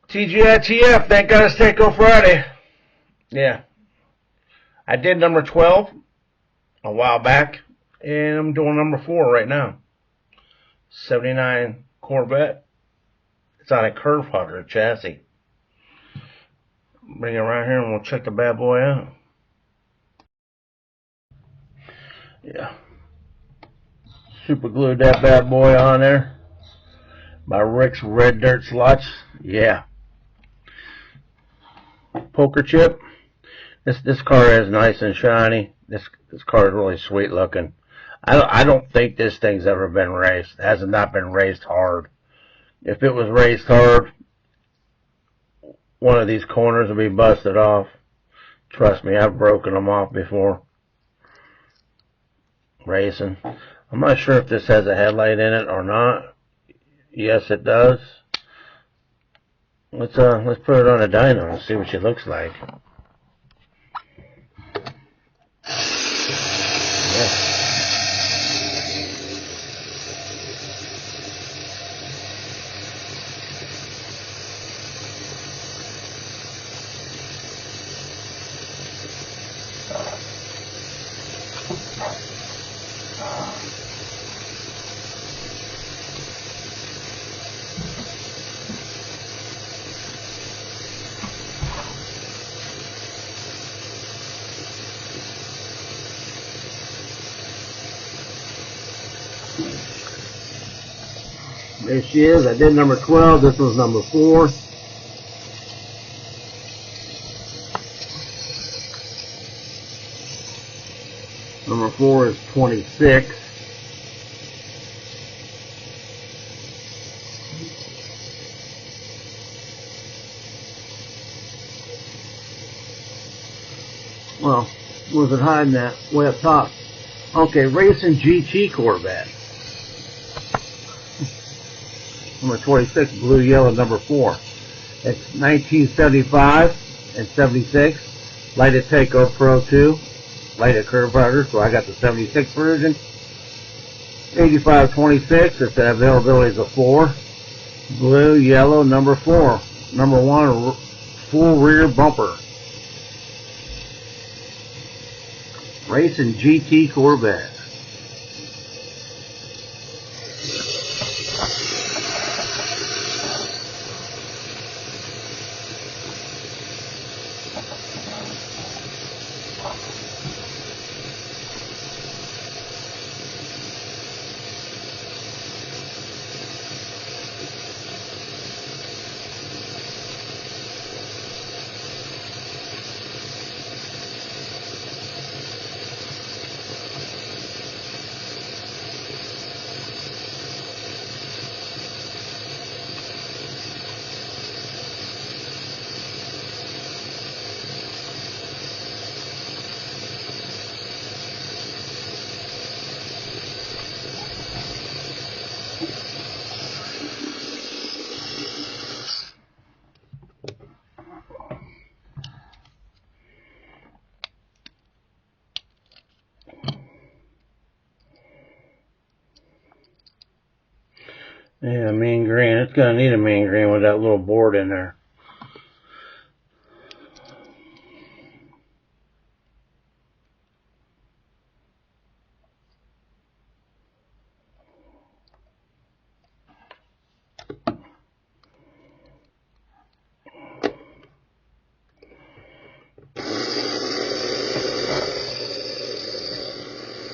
TGITF, thank God it's Tyco Friday. Yeah. I did number 12 a while back, and I'm doing number 4 right now. 79 Corvette. It's on a curve hugger chassis. Bring it around here and we'll check the bad boy out. Yeah. Super glued that bad boy on there. By Rick's Red Dirt Sluts. Yeah. Poker chip. This car is nice and shiny. This car is really sweet looking. I don't think this thing's ever been raced. It has not been raced hard. If it was raced hard, one of these corners would be busted off. Trust me, I've broken them off before. Racing. I'm not sure if this has a headlight in it or not. Yes, it does. Let's put it on a dyno and see what she looks like. Yeah. There she is. I did number 12. This was number 4. Number 4 is 26. Well, was it hiding that way up top? Okay, Racing GT Corvette. Number 26, blue, yellow, number 4. It's 1975 and 76. Lighted Tyco Pro 2. Lighted curve hugger, so I got the 76 version. 8526, it's the availability is a 4. Blue, yellow, number 4. Number 1, full rear bumper. Racing GT Corvette. Yeah, mean green. It's gonna need a mean green with that little board in there.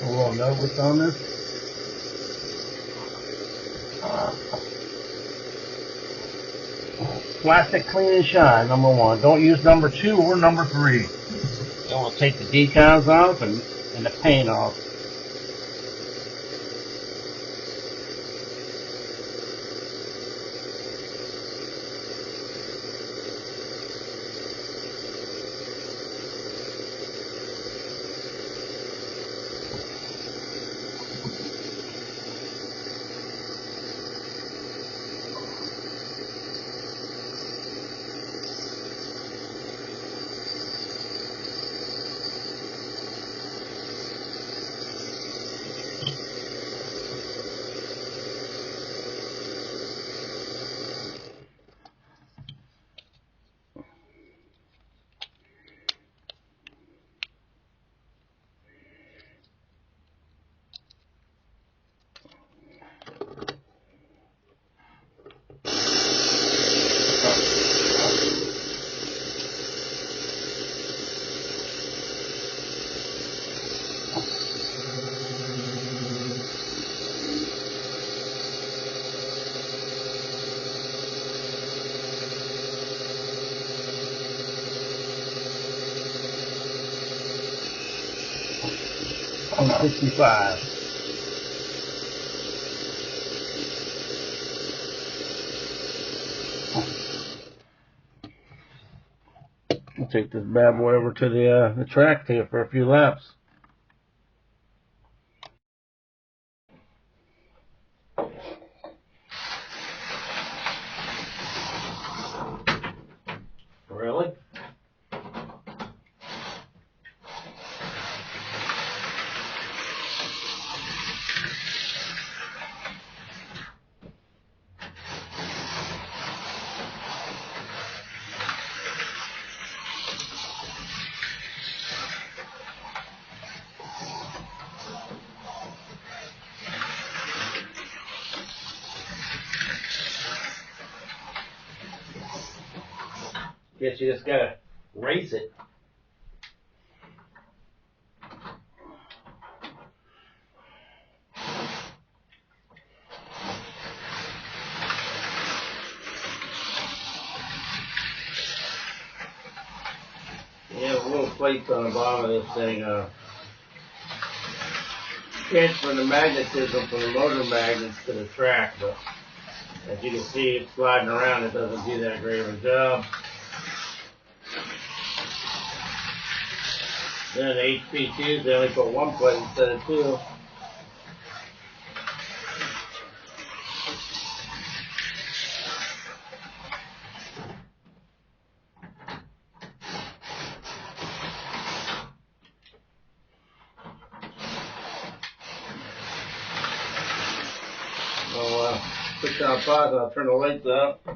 A little note what's on this. Plastic clean and shine, number 1. Don't use number 2 or number 3. It will take the decals off and the paint off. 65. I'll take this bad boy over to the track here for a few laps. Really? Guess you just gotta race it. Yeah, little plates on the bottom of this thing transfer the magnetism from the motor magnets to the track, but as you can see, it's sliding around. It doesn't do that great of a job. Then the HP2s, they only put one plate instead of two. I'll put down pause and I'll turn the lights up.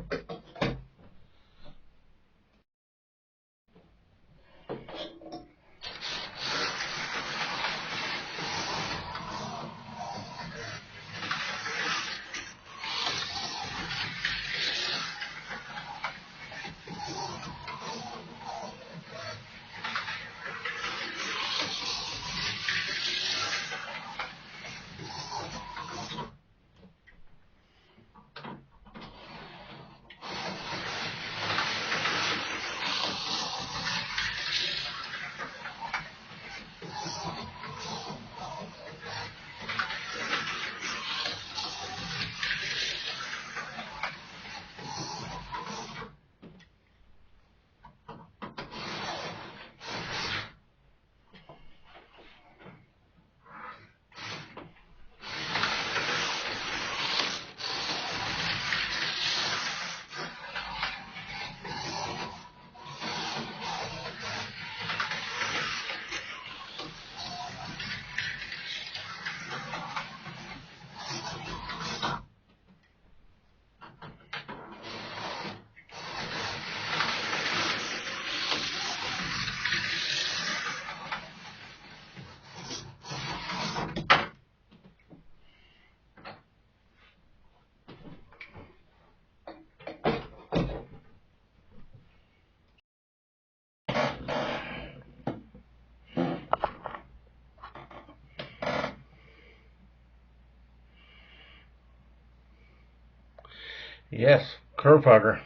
Yes, curve hugger.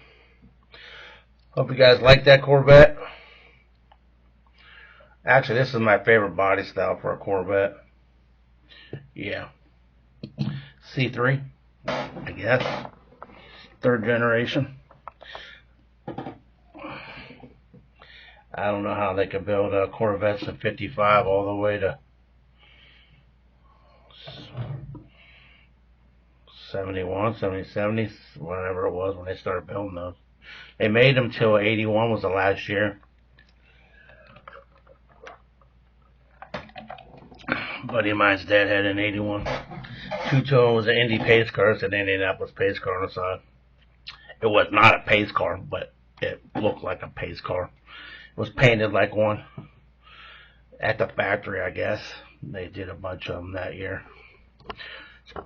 Hope you guys like that Corvette. Actually, this is my favorite body style for a Corvette. Yeah. C3, I guess. Third generation. I don't know how they could build Corvettes in 55 all the way to 71, 70, whatever it was when they started building those. They made them till 81 was the last year. Buddy of mine's dad had an 81. Two-tone was an Indy pace car. It's an Indianapolis pace car on the side. It was not a pace car, but it looked like a pace car. It was painted like one at the factory, I guess. They did a bunch of them that year.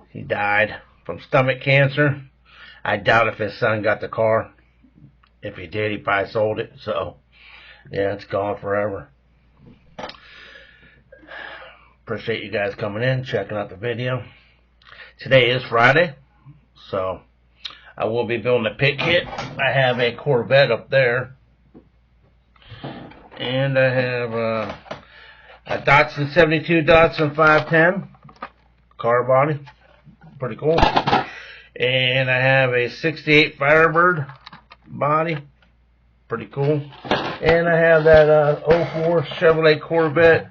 He died from stomach cancer. I doubt if his son got the car. If he did, he probably sold it. So, yeah, it's gone forever. Appreciate you guys coming in, checking out the video. Today is Friday, so I will be building a pit kit. I have a Corvette up there, and I have A Datsun 72 Datsun 510 car body, pretty cool. And I have a 68 Firebird body, pretty cool. And I have that 04 Chevrolet Corvette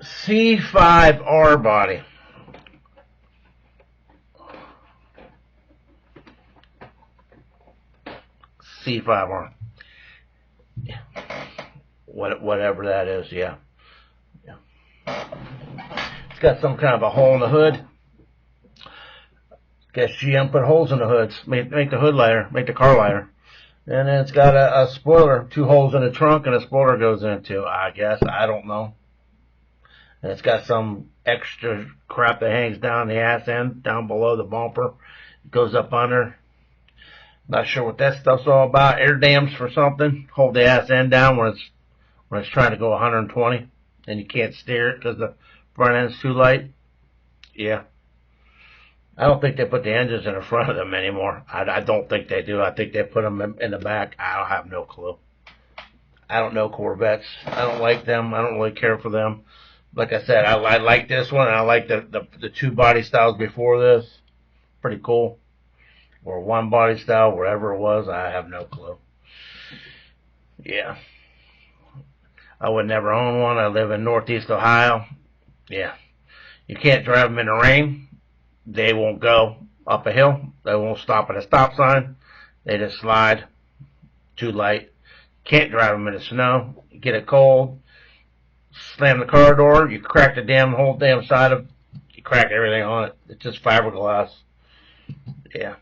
C5R body. C5R. Yeah. Whatever that is, yeah. It's got some kind of a hole in the hood. Guess GM put holes in the hoods, make the hood lighter, make the car lighter. And then it's got a spoiler, 2 holes in the trunk, and a spoiler goes into, I guess, I don't know. And it's got some extra crap that hangs down the ass end, down below the bumper. It goes up under. Not sure what that stuff's all about. Air dams for something. Hold the ass end down when it's trying to go 120, and you can't steer it because the front end's too light. Yeah. I don't think they put the engines in the front of them anymore. I don't think they do. I think they put them in the back. I don't have no clue. I don't know Corvettes. I don't like them. I don't really care for them. Like I said, I like this one, and I like the 2 body styles before this. Pretty cool. Or 1 body style, wherever it was, I have no clue. Yeah. I would never own one. I live in Northeast Ohio. Yeah. You can't drive them in the rain. They won't go up a hill. They won't stop at a stop sign. They just slide. Too light. Can't drive them in the snow. You get it cold. Slam the car door. You crack the whole damn side of. You crack everything on it. It's just fiberglass. Yeah.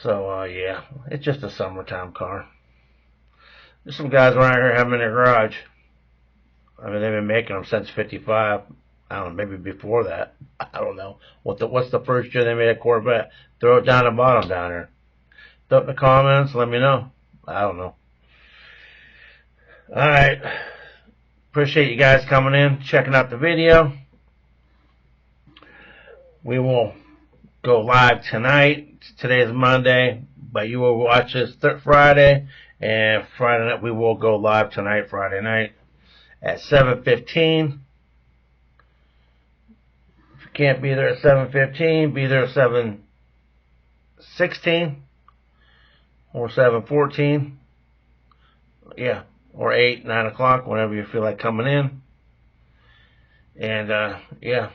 So yeah, it's just a summertime car. There's some guys around here have them in their garage. I mean, they've been making them since '55. I don't know, maybe before that. I don't know. What's the first year they made a Corvette? Throw it down the bottom down there. Throw it in the comments. Let me know. I don't know. All right. Appreciate you guys coming in, checking out the video. We will go live tonight. Today is Monday, but you will watch this Friday. And Friday night, we will go live tonight, Friday night, at 7:15. If you can't be there at 7:15, be there at 7:16 or 7:14. Yeah, or 8, 9 o'clock, whenever you feel like coming in. And, yeah,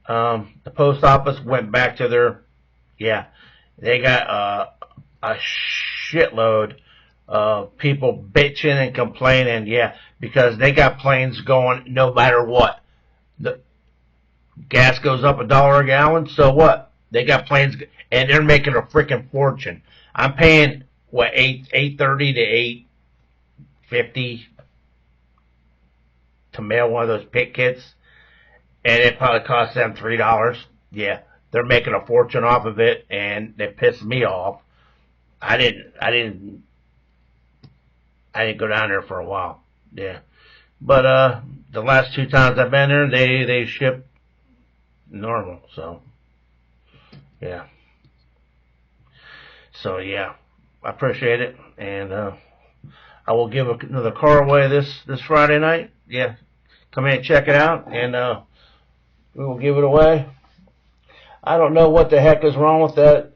the post office went back to their, they got a shitload of people bitching and complaining, because they got planes going no matter what. The gas goes up $1 a gallon, so what? They got planes, and they're making a freaking fortune. I'm paying, what, $8.30 to $8.50 to mail one of those pit kits, and it probably costs them $3. Yeah, they're making a fortune off of it, and they pissed me off. I didn't go down there for a while. Yeah. But the last 2 times I've been there, they ship normal, so yeah. So yeah, I appreciate it, and I will give another car away this Friday night. Yeah. Come in and check it out, and we will give it away. I don't know what the heck is wrong with that.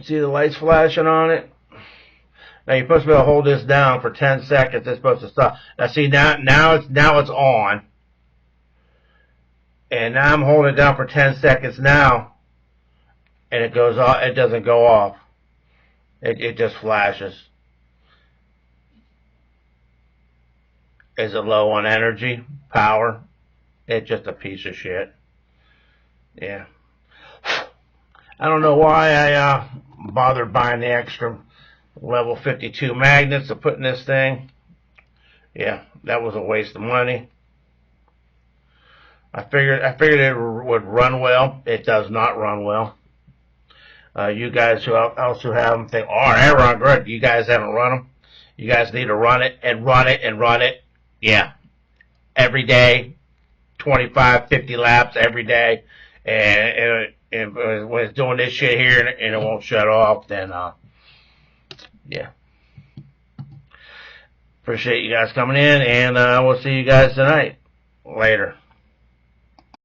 See the lights flashing on it? Now you're supposed to be able to hold this down for 10 seconds. It's supposed to stop. Now see, now it's on. And now I'm holding it down for 10 seconds now. And it goes off. It doesn't go off. It just flashes. Is it low on energy? Power? It's just a piece of shit. Yeah. I don't know why I bothered buying the extra level 52 magnets to put in this thing. Yeah, that was a waste of money. I figured it would run well. It does not run well. You guys who also have them think, oh, they run good. You guys haven't run them. You guys need to run it and run it and run it. Yeah, every day, 25, 50 laps every day, and when it's doing this shit here and it won't shut off, then Yeah. Appreciate you guys coming in, and we'll see you guys tonight. Later.